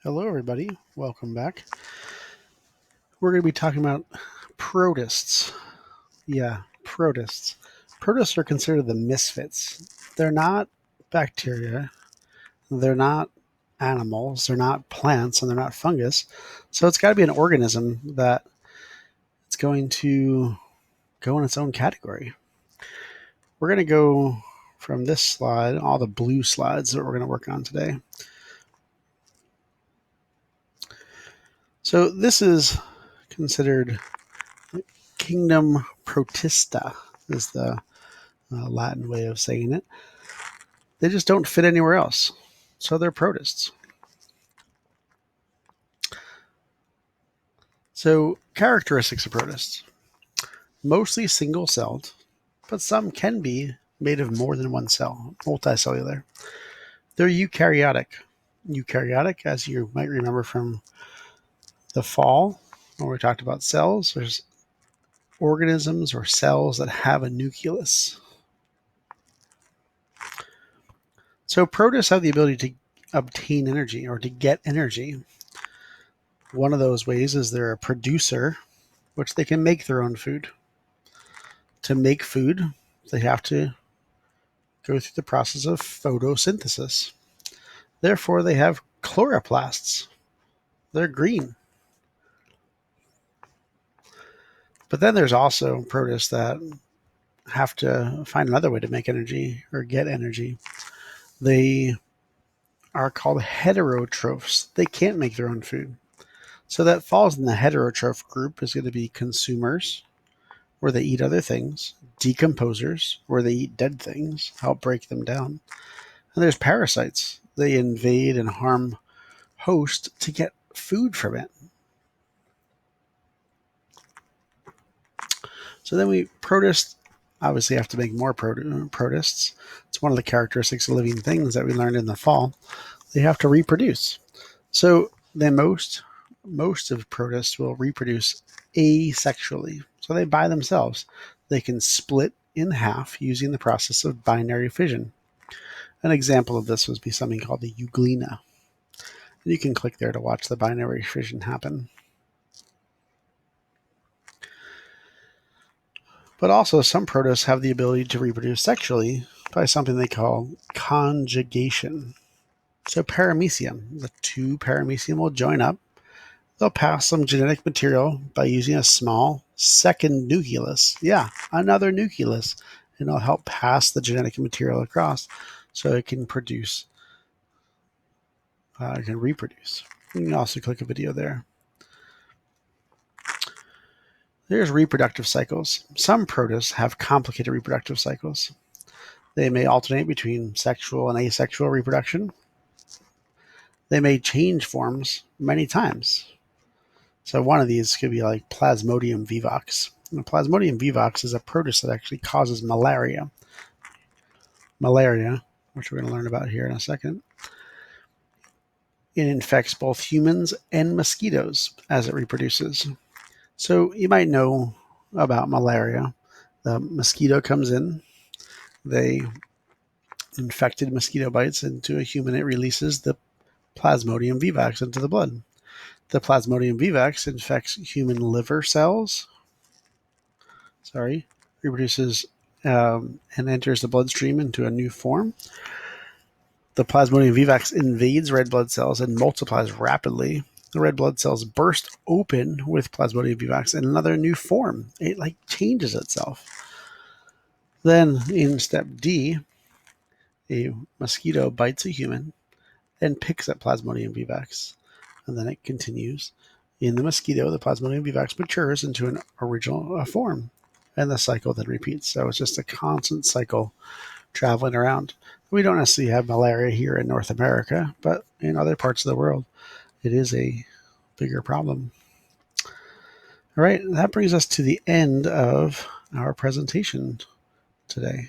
Hello, everybody. Welcome back. We're going to be talking about protists. Yeah, protists. Protists are considered the misfits. They're not bacteria, they're not animals, they're not plants, and they're not fungus. So it's got to be an organism that it's going to go in its own category. We're going to go from this slide, all the blue slides that we're going to work on today. So this is considered kingdom protista is the Latin way of saying it. They just don't fit anywhere else. So they're protists. So characteristics of protists. Mostly single-celled, but some can be made of more than one cell, multicellular. They're eukaryotic. Eukaryotic, as you might remember from the fall, when we talked about cells, there's organisms or cells that have a nucleus. So protists have the ability to obtain energy or to get energy. One of those ways is they're a producer, which they can make their own food. To make food, they have to go through the process of photosynthesis. Therefore, they have chloroplasts. They're green. But then there's also protists that have to find another way to make energy or get energy. They are called heterotrophs. They can't make their own food. So that falls in the heterotroph group is going to be consumers, where they eat other things, decomposers, where they eat dead things, help break them down. And there's parasites. They invade and harm host to get food from it. So then we protists obviously have to make more protists. It's one of the characteristics of living things that we learned in the fall. They have to reproduce. So then most of protists will reproduce asexually. So they by themselves. They can split in half using the process of binary fission. An example of this would be something called the euglena. And you can click there to watch the binary fission happen. But also, some protists have the ability to reproduce sexually by something they call conjugation. So paramecium, the two paramecium will join up. They'll pass some genetic material by using a small second nucleus. Yeah, another nucleus. And it'll help pass the genetic material across so it can produce, it can reproduce. You can also click a video there. There's reproductive cycles. Some protists have complicated reproductive cycles. They may alternate between sexual and asexual reproduction. They may change forms many times. So one of these could be like Plasmodium vivax. And Plasmodium vivax is a protist that actually causes malaria. Malaria, which we're going to learn about here in a second. It infects both humans and mosquitoes as it reproduces. So you might know about malaria. The mosquito comes in, they infected mosquito bites into a human, it releases the Plasmodium vivax into the blood. The Plasmodium vivax infects human liver cells, reproduces and enters the bloodstream into a new form. The Plasmodium vivax invades red blood cells and multiplies rapidly. The red blood cells burst open with Plasmodium vivax in another new form. It changes itself. Then in step D, a mosquito bites a human and picks up Plasmodium vivax. And then it continues. In the mosquito, the Plasmodium vivax matures into an original form. And the cycle then repeats. So it's just a constant cycle traveling around. We don't necessarily have malaria here in North America, but in other parts of the world, it is a bigger problem. All right, that brings us to the end of our presentation today.